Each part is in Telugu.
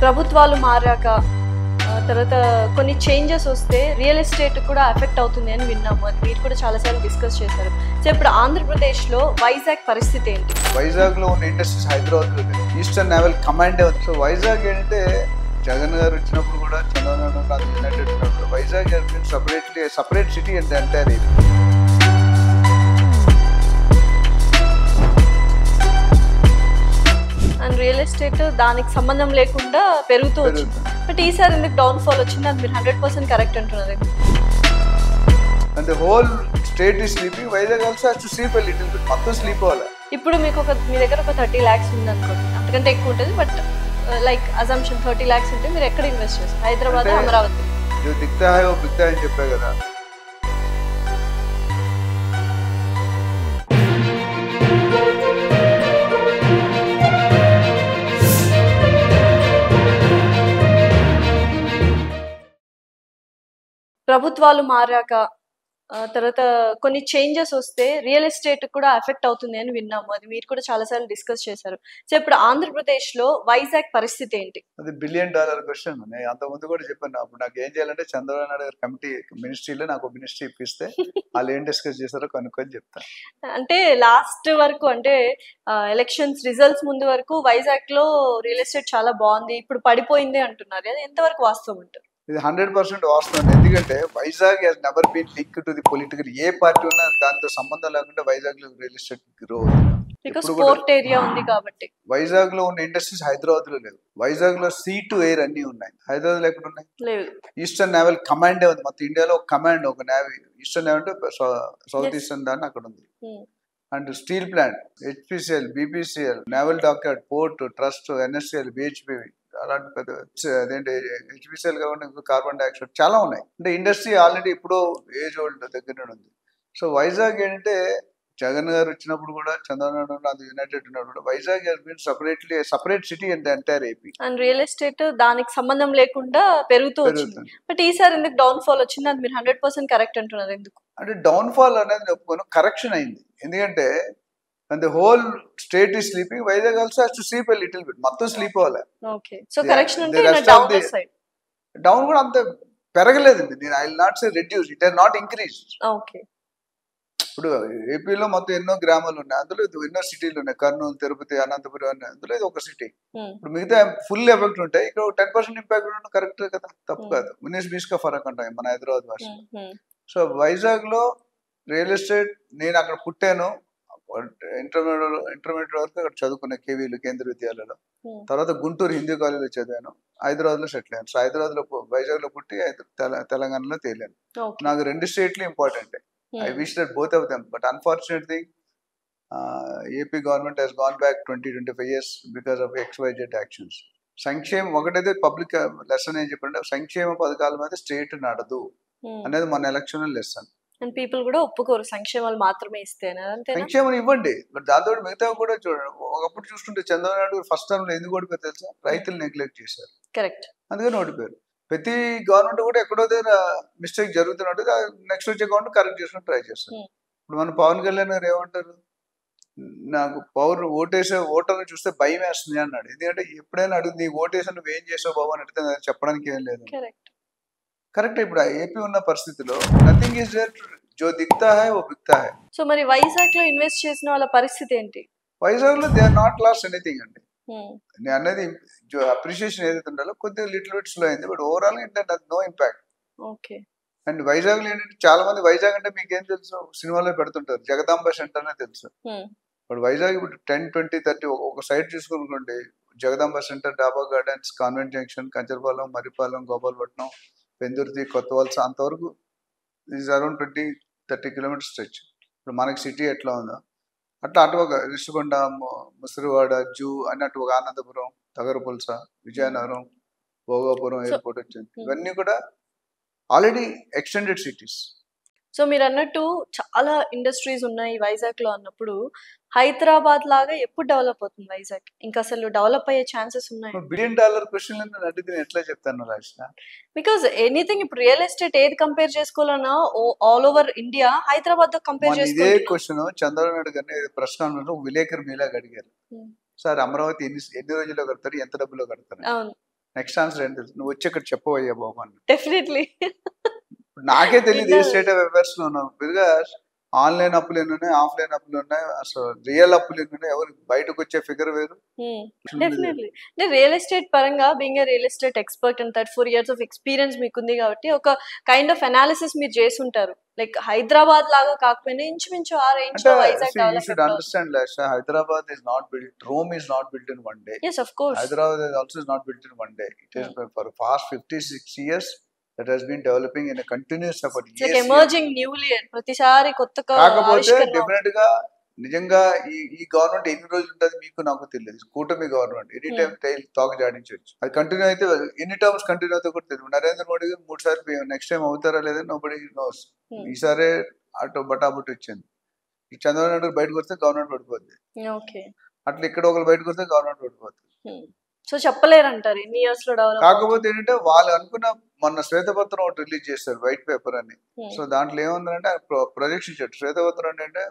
ప్రభుత్వాలు మారాక తర్వాత కొన్ని చేంజెస్ వస్తే రియల్ ఎస్టేట్ కూడా ఎఫెక్ట్ అవుతుంది అని విన్నాము. అది మీరు కూడా చాలాసార్లు డిస్కస్ చేశారు. సో ఇప్పుడు ఆంధ్రప్రదేశ్లో వైజాగ్ పరిస్థితి ఏంటి? వైజాగ్లో ఉన్న ఇండస్ట్రీస్ హైదరాబాద్లో ఈస్టర్న్ నేవల్ కమాండే ఉంది. సో వైజాగ్ ఏంటంటే జగన్ గారు వచ్చినప్పుడు కూడా చంద్రబాబు నాయుడు యునైటెడ్ ఉన్నప్పుడు Vizag separate city and entire area. And real estate దానికి సంబంధం లేకుండా పెరుగుతూ వచ్చింది. బట్ ఈసారి ఎందుకు డౌన్ఫాల్ వచ్చింది? అది మీరు 100% కరెక్ట్ అంటున్నారు. And the whole state is sleeping. Vizag also has to sleep a little bit. మొత్తం స్లీప్ అవ్వాలి. ఇప్పుడు మీకు మీ దగ్గర ఒక 30 lakhs ఉంది అనుకోండి, అంతకంటే ఎక్కువ ఉంటుంది. బట్ లైక్ అజంప్షన్ 30 lakhs ఉంటే మీరు ఎక్కడ ఇన్వెస్ట్ చేస్తారు? హైదరాబాద్, అమరావతి? जो दिखता है वो बिकता है అని చెప్పే కదా. ప్రభుత్వాలు మారాక తర్వాత కొన్ని చేంజెస్ వస్తే రియల్ ఎస్టేట్ కూడా ఎఫెక్ట్ అవుతుంది అని విన్నాము. అది మీరు కూడా చాలాసార్లు డిస్కస్ చేశారు. సో ఇప్పుడు ఆంధ్రప్రదేశ్లో వైజాగ్ పరిస్థితి ఏంటి? అది $1 billion క్వశ్చన్. నేను అంతకుముందు కూడా చెప్పాను. అప్పుడు నాకు ఏం చేయాలంటే చంద్రబాబు నాయుడు గారి కమిటీ మినిస్ట్రీలో నాకు మినిస్ట్రీ ఇప్పిస్తే వాళ్ళు ఏం డిస్కస్ చేశారో కనుక్కొని చెప్తాను. అంటే లాస్ట్ వరకు, అంటే ఎలక్షన్స్ రిజల్ట్స్ ముందు వరకు వైజాగ్ లో రియల్ ఎస్టేట్ చాలా బాగుంది, ఇప్పుడు పడిపోయింది అంటున్నారు. అది ఎంతవరకు వాస్తవం ఉంటుంది? ఇది 100% వాస్తవం. ఎందుకంటే Vizag has never been link to the political. ఏ పార్టీ ఉన్నా దాంతో సంబంధం లేకుండా వైజాగ్ లో real estate grow because port area ఉంది కాబట్టి. వైజాగ్ లో ఉన్న ఇండస్ట్రీస్ హైదరాబాద్ లో లేవు. వైజాగ్ లో సీ టు ఎయిర్ అన్ని ఉన్నాయి. హైదరాబాద్ లో ఎక్కడ ఉన్నాయి? లేదు. ఈస్టర్న్ నేవల్ కమాండే ఉంది. మొత్తం ఇండియాలో ఒక కమాండ్, ఒక నేవీ. ఈస్టర్న్ నేవల్ అంటే సౌత్ ఈస్టర్న్ దాన్ని అక్కడ ఉంది. And steel plant, HPCL, BPCL, naval dockyard, port trust, NSCL, BHP, అలాంటి పెద్ద అదేంటి హెచ్పిసిఎల్ కాకుండా కార్బన్ డైఆక్సైడ్ చాలా ఉన్నాయి. అంటే ఇండస్ట్రీ ఆల్రెడీ ఇప్పుడు ఏజ్ ఓల్డ్ దగ్గర ఉంది. సో వైజాగ్ ఏంటంటే జగన్ గారు వచ్చినప్పుడు కూడా చంద్రబాబు నాయుడు యునైటెడ్ ఉన్నప్పుడు Vizag has been separate city and entire AP. And real estate దానికి సంబంధం లేకుండా పెరుగుతూ వచ్చింది. బట్ ఈసారి ఎందుకు డౌన్ఫాల్ వచ్చింది? అది మీరు 100% కరెక్ట్ అంటున్నారు. ఎందుకు అంటే డౌన్ఫాల్ అనేది చెప్పుకోను, కరెక్షన్ అయింది. ఎందుకంటే and the whole state is sleeping. Vizag also has to sleep a little bit. మొత్తం స్లీప్ అవ్వాలి. ఓకే. సో కరెక్షన్ అంటే డౌన్ సైడ్. డౌన్ కూడా అంత పెరగలేదండి. నేను I will not say reduce, it has not increase. Okay. ఇప్పుడు ఏపీలో మొత్తం ఎన్నో గ్రామాలు ఉన్నాయి, అందులో ఎన్నో సిటీలు ఉన్నాయి. కర్నూలు, తిరుపతి, అనంతపురం అని, అందులో ఇది ఒక సిటీ. ఇప్పుడు మిగతా ఫుల్ ఎఫెక్ట్ ఉంటాయి. ఇక్కడ 10% ఇంపాక్ట్ ఉండడం కరెక్ట్ కదా, తప్పు కాదు. 19-20 का ఫరక్ అంటాం మన హైదరాబాద్ భాష. సో వైజాగ్ లో రియల్ ఎస్టేట్, నేను అక్కడ పుట్టాను, ఇంటర్మీడియట్ వరకు అక్కడ చదువుకున్నా, కేవీలు కేంద్ర విద్యాలయంలో. తర్వాత గుంటూరు హిందూ కాలేజీలో చదివాను. హైదరాబాద్ లో సెటిల్ అయ్యాను. సో హైదరాబాద్ లో, వైజాగ్ లో పుట్టి తెలంగాణలో తేలాను. నాకు 2 స్టేట్లు important. I wish that both of them, but unfortunate thing, AP government has gone back 20-25 years because of XYZ actions. సంక్షేమ ఒకటైతే పబ్లిక్ లెసన్ ఏం చెప్పండి, సంక్షేమ పథకాల మీద స్టేట్ నడదు అనేది మన ఎలక్షన్ లెసన్. అండ్ పీపుల్ కూడా ఒప్పుకోరు సంక్షేమాలు మాత్రమే ఇస్తేనే. సంక్షేమం ఇవ్వండి, బట్ దాంతో మిగతా కూడా చూడండి. ఒకప్పుడు చూస్తుంటే చంద్రబాబు నాయుడు ఫస్ట్ టర్మ్ లో ఎందుకు ఓడిపోయారు తెలుసా? రైతులు నెగ్లెక్ట్ చేశారు. కరెక్ట్. అందుకని ఓడిపోయారు. ప్రతి గవర్నమెంట్ కూడా ఎక్కడో దగ్గర మిస్టేక్ జరుగుతున్నట్టు నెక్స్ట్ వచ్చే గవర్నమెంట్ కరెక్ట్ చేసుకుని ట్రై చేస్తారు. ఇప్పుడు మన పవన్ కళ్యాణ్ గారు ఏమంటారు? నాకు ఓటర్ని చూస్తే భయం వేస్తుంది అన్నాడు. ఎందుకంటే ఎప్పుడైనా అడుగు, నీ ఓటేసి నువ్వు ఏం చేసావు బాబు అని అడిగితే చెప్పడానికి ఏం లేదు. కరెక్ట్. ఇప్పుడు ఏపీ ఉన్న పరిస్థితిలో నథింగ్ ఈజ్ దేర్, జో దిక్తా హై ఓ బిక్తా హై. సో మరి వైజాగ్ లో ఇన్వెస్ట్ చేసిన వాళ్ళ పరిస్థితి ఏంటి? వైజాగ్ లో they are not lost anything అండి. నేను అనేది అప్రిషియేషన్ ఏదైతే ఉండాలో కొద్దిగా లిటిల్ బిట్ స్లో అయింది, బట్ ఓవరాల్ ఏంటంటే no impact. Okay. And Vizag లో ఏంటంటే చాలా మంది వైజాగ్ అంటే మీకు ఏం తెలుసు, సినిమాలో పెడుతుంటారు, జగదాంబ సెంటర్ అనే తెలుసు. బట్ వైజాగ్ ఇప్పుడు 10, 20, 30 ఒక సైడ్ చూసుకుంటే జగదాంబ సెంటర్, డాబా gardens, convent junction, Kancharapalem, Maripalem, Gopalapatnam, Pendurthi, కొత్త వలస, అంతవరకు ఈజ్ అరౌండ్ 20-30 కిలోమీటర్ స్ట్రెచ్. ఇప్పుడు మనకి సిటీ ఎట్లా ఉందో అట్లా అటు ఒక రిషికొండ, ముసిరివాడ, జూ అన్నట్టు ఒక ఆనందపురం, తగరపుల్స, విజయనగరం, భోగాపురం ఎయిర్పోర్ట్ వచ్చింది. ఇవన్నీ కూడా ఆల్రెడీ ఎక్స్టెండెడ్ సిటీస్. సో మీరు అన్నట్టు చాలా ఇండస్ట్రీస్ ఉన్నాయి వైజాగ్ లో అన్నప్పుడు, హైదరాబాద్ లాగా ఎప్పుడు డెవలప్ అవుతుంది వైజాగ్? ఇంకా అసలు డెవలప్ అయ్యే ఛాన్సెస్ ఉన్నాయి? $1 billion క్వశ్చన్ అడిగితే ఎట్లా చెప్తాను రాసిన? బికాస్ ఎనీథింగ్ ఇప్పుడు రియల్ ఎస్టేట్ ఏది కంపేర్ చేసుకోవాలన్నా ఆల్ ఓవర్ ఇండియా హైదరాబాద్ తో కంపేర్ చేసుకోవాలి. ఇదే క్వశ్చన్ చంద్రబాబు నాయుడు గారిని ప్రశ్న విలేకరు మీలాగా అడిగారు. సార్ అమరావతి ఎన్ని రోజుల్లో కడతారు, ఎంత డబ్బులో కడతారు? నెక్స్ట్ ఆన్సర్ ఏంటి తెలుసు? నువ్వు వచ్చి ఇక్కడ చెప్పవయ్యా బాబు అని. డెఫినెట్లీ. నాకే తెలియదు ఏ విన్నారు. స్టేట్ ఆఫ్ అఫైర్స్ లో ఉన్నావు. బికాస్ ఆన్లైన్ అప్పులు ఎన్ని ఉన్నాయి, ఆఫ్లైన్ అప్పులు ఉన్నాయి, అసలు రియల్ అప్పులు ఎన్ని ఉన్నాయి, ఎవరు బయటకు వచ్చే ఫిగర్ వేరు. డెఫినెట్లీ. అంటే రియల్ ఎస్టేట్ పరంగా being a real estate expert and 34 years of experience మీకుంది కాబట్టి ఒక కైండ్ ఆఫ్ అనాలిసిస్ మీరు చేసి ఉంటారు. లైక్ హైదరాబాద్ లాగా కాకపోయినా ఇంచుమించు ఆ రేంజ్ అంటే లో Vizag you should understand Lasha, Hyderabad is not built, Rome is not built in one day. yes of course. Hyderabad is also not built in one day. It is for past 56 years that has been developing in a continuous effort. It's like emerging newly ప్రతిసారి కొత్తగా కాకపోతే ఆవిష్కరణ డెఫినెట్ గా నిజంగా ఈ గవర్నమెంట్ ఎన్ని రోజులు ఉంటుంది మీకు నాకు తెలియదు. కూటమి గవర్నమెంట్ ఎనీ టైం తోక జాడించవచ్చు. అది కంటిన్యూ అయితే ఎన్ని టర్మ్స్ కంటిన్యూ అయితే కూడా తెలియదు. నరేంద్ర మోడీ గారు 3 సార్లు నెక్స్ట్ టైం అవుతారా లేదా నోబడీ నోస్. ఈసారే అటు బటాబుట్ వచ్చింది. ఈ చంద్రబాబు నాయుడు బయటకు వస్తే గవర్నమెంట్ పడిపోద్ది. ఓకే. అట్లా ఇక్కడ ఒకరు బయటకు వస్తే గవర్నమెంట్ పడిపోద్ది. సో చెప్పలేరంటారు ఇన్ని ఇయర్స్ లో డెవలప్. కాకపోతే ఏంటంటే వాళ్ళు అనుకున్న మొన్న శ్వేతపత్రం ఒకటి రిలీజ్ చేస్తారు, వైట్ పేపర్ అని. సో దాంట్లో ఏముందంటే ప్రొజెక్షన్ ఇచ్చాడు. శ్వేతపత్రం అంటే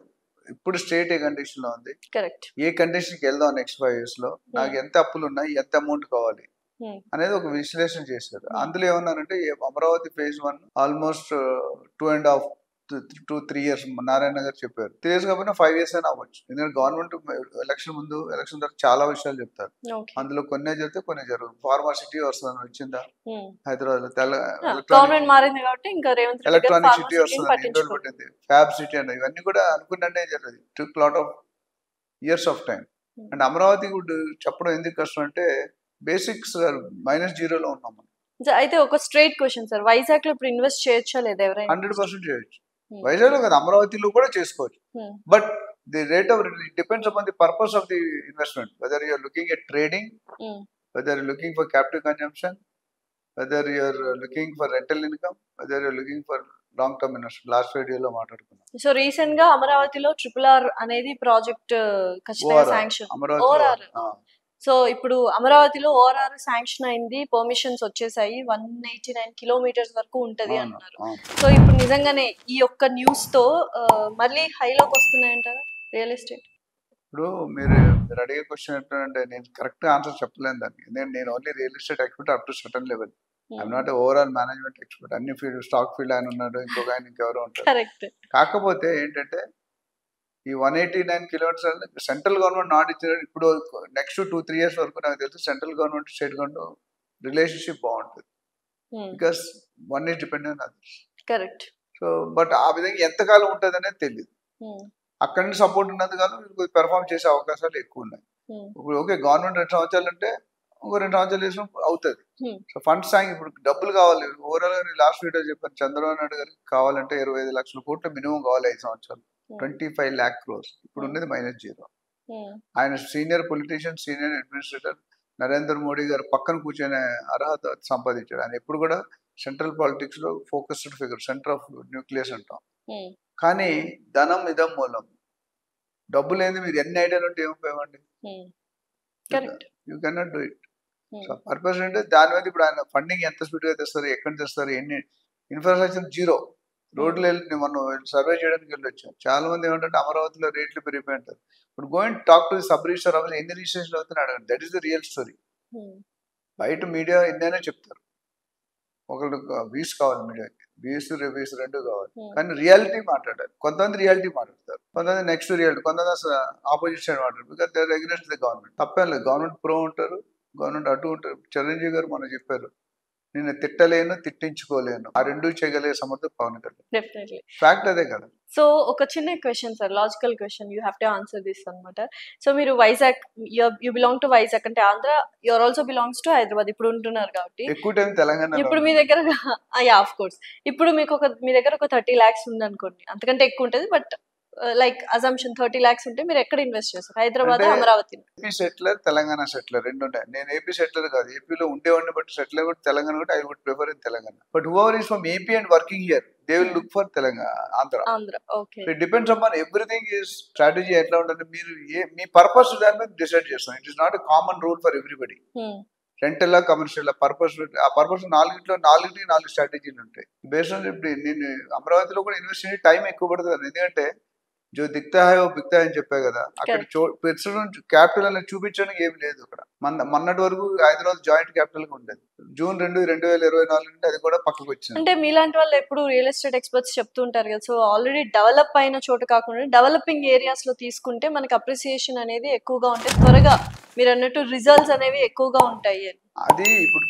ఇప్పుడు స్టేట్ ఏ కండిషన్ లో ఉంది, కరెక్ట్, ఏ కండిషన్ కి వెళ్దాం నెక్స్ట్ 5 years లో, నాకు ఎంత అప్పులు ఉన్నాయి, ఎంత అమౌంట్ కావాలి అనేది ఒక విశ్లేషణ చేశారు. అందులో ఏమన్నారంటే Amaravati phase 1 almost 2.5 to 3 years Narayana గారు చెప్పారు. 3 years కాకపోయినా 5 years అయినా అవ్వచ్చు. ఎందుకంటే గవర్నమెంట్ ఎలక్షన్ ముందు ఎలక్షన్ తర్వాత చాలా విషయాలు చెప్తారు. అందులో కొన్నే చెప్తే కొన్ని జరుగుతుంది. ఫార్మాసిటీ వస్తుందని వచ్చిందా హైదరాబాద్ లో, గవర్నమెంట్ మారింది కాబట్టి ఇంకా రేవంత్ ఎలక్ట్రానిక్ సిటీ వస్తుందని ఎన్ని రోజులు పట్టింది, ఫ్యాబ్ సిటీ అని, ఇవన్నీ కూడా అనుకున్నట్టే జరుగుతుంది. Took lot of years of time. And Amaravati కూడా చెప్పడం ఎందుకు కష్టం అంటే బేసిక్స్ -0 ఉన్నాం మనం. అయితే ఒక స్ట్రైట్ క్వశ్చన్ సార్, వైజాగ్ లో ఇప్పుడు ఇన్వెస్ట్ చేయొచ్చా లేదా ఎవరైనా? 100% చేయొచ్చు. వైజాగ్ లో కదా, అమరావతిలో కూడా చేసుకోవచ్చు. But the rate of depends upon the purpose of the investment. Whether you're looking at trading, whether you're looking for capital consumption, whether you're looking for rental income, whether you're looking for long term investment. Last వీడియోలో మాట్లాడుకున్నాం. సో రీసెంట్ గా అమరావతిలో RRR అనేది ప్రాజెక్ట్ ఖచ్చితంగా శాంక్షన్. సో ఇప్పుడు అమరావతిలో ORR శాంక్షన్ అయింది, పర్మిషన్స్ వచ్చేసాయి, 189 kilometers వరకు ఉంటది అన్నారు. సో ఇప్పుడు నిజంగానే ఈ యొక్క న్యూస్ తో మళ్ళీ హైలోకి వస్తున్నాయంటారా రియల్ ఎస్టేట్? ఇప్పుడు మీరు అడిగే క్వశ్చన్ ఏంటంటే నేను కరెక్ట్ ఆన్సర్ చెప్పలేను దానికి. నేను only real estate expert up to certain level. I'm not overall management expert. అన్ని ఫీల్డ్, స్టాక్ ఫీల్డ్ ఆయన ఉన్నాడు, ఇంకొక ఆయన ఇంకెవరో ఉంటారు. కరెక్ట్. కాకపోతే ఏంటంటే ఈ 189 kilometers సెంట్రల్ గవర్నమెంట్ నాట్ ఇచ్చిన ఇప్పుడు నెక్స్ట్ 2-3 years వరకు నాకు తెలుసు central government state government relationship బాగుంటుంది. Because one is dependent others. Correct. So but ఆ విధంగా ఎంతకాలం ఉంటుంది అనేది తెలియదు. అక్కడి నుంచి సపోర్ట్ ఉన్నంతకాలం వీళ్ళు పెర్ఫార్మ్ చేసే అవకాశాలు ఎక్కువ ఉన్నాయి. ఇప్పుడు ఓకే గవర్నమెంట్ 2 సంవత్సరాలు అంటే ఇంకో 2 సంవత్సరాలు చేసిన అవుతుంది. సో ఫండ్స్ ఇప్పుడు డబ్బులు కావాలి. ఓవరాల్ గా లాస్ట్ వీడియో చెప్పాను, చంద్రబాబు నాయుడు గారికి కావాలంటే 25 లక్షల కోట్లు మినిమం కావాలి 5 సంవత్సరాలు. 25 lakh crores. ఇప్పుడు ఉన్నది -0. ఆయన senior politician, senior administrator Narendra Modi గారు పక్కన కూర్చొనే అర్హత సంపాదించాడు. ఆయన ఎప్పుడు కూడా సెంట్రల్ పాలిటిక్స్ లో focused figure, centre of nucleus అంటాం. కానీ ధనం ఇదం మూలం. డబ్బు లేని మీరు ఎన్ని ఐడియాలు ఉంటే ఏమైపోయామండి. You cannot do it. So purpose అంటే దాని మీద ఇప్పుడు ఆయన ఫండింగ్ ఎంత స్పీడ్ గా తెస్తారు, ఎక్కడ తెస్తారు, ఎన్ని ఇన్ఫ్రాస్ట్రక్చర్ జీరో. రోడ్లు వెళ్ళి మనం సర్వే చేయడానికి వెళ్ళొచ్చాం. చాలా మంది ఏమంటే అమరావతిలో రేట్లు పెరిగిపోయి ఉంటారు. ఇప్పుడు going talk to the sub register office ఎన్ని రిజిస్ట్రేషన్ అవుతున్నాయి అడగండి. That is the real story. బయట మీడియా ఎన్నైనా చెప్తారు, ఒకళ్ళు వ్యూస్ కావాలి, మీడియాకి వ్యూస్ రివ్యూస్ 2 కావాలి. కానీ రియాలిటీ మాట్లాడాలి. కొంతమంది రియాలిటీ మాట్లాడతారు, కొంతమంది నెక్స్ట్ రియాలిటీ, కొంతమంది అసలు ఆపోజిట్ సైడ్ మాట్లాడతారు. Because they are against the government. తప్పేం లేదు, గవర్నమెంట్ ప్రో ఉంటారు, గవర్నమెంట్ అటు ఉంటారు. చిరంజీవి గారు మనం చెప్పారు, నేను తిట్టలేను, తిట్టించుకోలేను, ఆ 2 చేయగలిగే సమర్థ పవన్ కళ్యాణ్. ఫ్యాక్ట్ అదే కదా. సో ఒక చిన్న question sir, logical question, you have to answer this అనమాట. సో మీరు Vizag, you belong to Vizag అంటే Andhra, your also belongs to Hyderabad ఇప్పుడు ఉంటున్నారు కాబట్టి. ఎక్కువ టైం తెలంగాణ. ఇప్పుడు మీ దగ్గర ఆఫ్ కోర్స్ ఇప్పుడు మీకు మీ దగ్గర ఒక 30 lakhs ఉంది అనుకోండి, అంతకంటే ఎక్కువ ఉంటుంది, బట్ లైక్ అజంప్షన్ 30 lakhs ఉంటే మీరు ఎక్కడ ఇన్వెస్ట్ చేస్తారు? Hyderabad, Amaravati? AP settler, Telangana settler 2 ఉంటాయి. నేను ఏపీ సెటిలర్ కాదు, ఏపీలో ఉండేవాడిని, బట్ సెటిలర్ కూడా తెలంగాణ కూడా. I would prefer in Telangana. But whoever is from AP and working here, they will look for Telangana, Andhra. Okay. It depends upon everything. Is strategy ఎట్లా ఉంటుంది, మీరు మీ పర్పస్ దాని మీద డిసైడ్ చేస్తాం. It is not a common rule for everybody. Rental, commercial, purpose, ఆ పర్పస్ 4 స్ట్రాటజీలు ఉంటాయి. బేస్డ్ ఆన్ ఇప్పుడు నేను అమరావతిలో కూడా ఇన్వెస్ట్ చేసి టైం ఎక్కువ పడుతుంది. ఎందుకంటే జో దిక్తా హై ఓ బిక్తా అని చెప్పా కదా, అక్కడ పెట్టడం క్యాపిటల్ అనేది చూపించడానికి ఏమి లేదు అక్కడ. మొన్నటి వరకు హైదరాబాద్ జాయింట్ క్యాపిటల్ గా ఉండేది. జూన్ 2, 2024 నుండి అది కూడా పక్కకు వచ్చింది. అంటే మీలాంటి వాళ్ళు ఎప్పుడు రియల్ ఎస్టేట్ ఎక్స్పర్ట్స్ చెప్తూ ఉంటారు కదా, సో ఆల్రెడీ డెవలప్ అయిన చోట కాకుండా డెవలపింగ్ ఏరియాస్ లో తీసుకుంటే మనకి అప్రిసియేషన్ అనేది ఎక్కువగా ఉంటాయి, త్వరగా మీరు అన్నట్టు రిజల్ట్స్ అనేవి ఎక్కువగా ఉంటాయి అని. అది ఇప్పుడు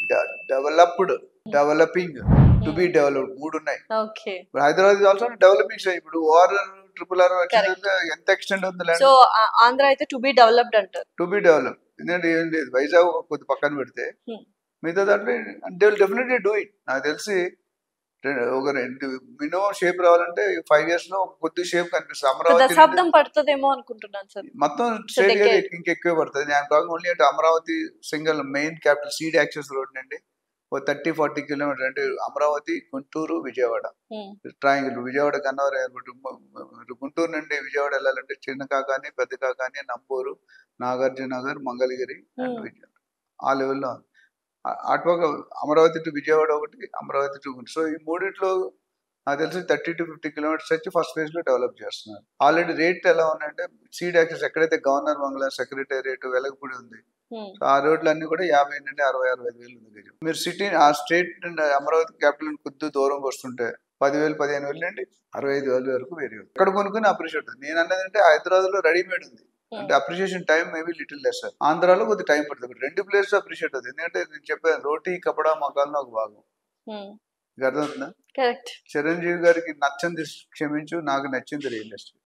developed, developing, to be developed 3 ఉన్నాయి. Okay, Hyderabad also developing stage. ఇప్పుడు ఓఆర్ఆర్ ట్రిపుల్ ఎంత ఎక్స్టెండ్ ఉంది. సో ఆంధ్ర అయితే టు బి డెవలప్డ్ అంటారు. To be develop. ఎందుకంటే ఏం లేదు, వైజాగ్ కొద్ది పక్కన పెడితే మిగతా దాంట్లో they will definitely do it. నాకు తెలిసి ఒక మినిమం షేప్ రావాలంటే 5 years లో కొద్ది షేప్ కనిపిస్తుంది. అమరావతి దశాబ్దం పడుతుందేమో అనుకుంటున్నాను సార్. మొత్తం స్టేట్ గా ఇంకెక్కువే పడుతుంది. నేను టాకింగ్ ఓన్లీ అంటే Amaravati single main capital seed access road నుండి 30-40 kilometers. అంటే అమరావతి, గుంటూరు, విజయవాడ ట్రయాంగిల్. విజయవాడ గన్నవరం ఎయిర్పోర్ట్. గుంటూరు నుండి విజయవాడ వెళ్ళాలంటే చిన్న కాకాని, పెద్ద కాకాని, నంబూరు, నాగార్జున నగర్, మంగళగిరి అండ్ విజయవాడ ఆ లెవెల్లో. అటుపక్క అమరావతి టు విజయవాడ ఒకటి, అమరావతి టు గుంటూరు. సో ఈ మూడిట్లో నాకు తెలిసి 30-50 kilometers వచ్చి ఫస్ట్ ఫేజ్ లో డెవలప్ చేస్తున్నారు. ఆల్రెడీ రేట్ ఎలా ఉన్నాయంటే సీడ్ యాక్సెస్ ఎక్కడైతే గవర్నర్ బంగ్లా, సెక్రటేరియట్, వెలగపూడి ఉంది, ఆ రోడ్లు అన్ని కూడా 50 నుండి 60-65 వేలు ఉంది గజం. మీరు సిటీ ఆ స్టేట్ అమరావతి క్యాపిటల్ కొద్ది దూరంగా వస్తుంటే 10,000, 15,000 నుండి 65,000 వరకు వేరే. ఎక్కడ కొనుక్కుని అప్రిషియేట్. నేను అన్నది అంటే హైదరాబాద్ లో రెడీమేడ్ ఉంది అంటే appreciation time maybe little less. ఆంధ్రాలో కొద్ది టైం పడుతుంది. 2 ప్లేస్ అప్రిషియేట్ అవుతుంది. ఎందుకంటే నేను చెప్పాను రోటీ, కపడా, మకాల్లో ఒక భాగం. అర్థమవుతుందా? చిరంజీవి గారికి నచ్చంది క్షమించు, నాకు నచ్చింది రియల్ ఎస్టేట్.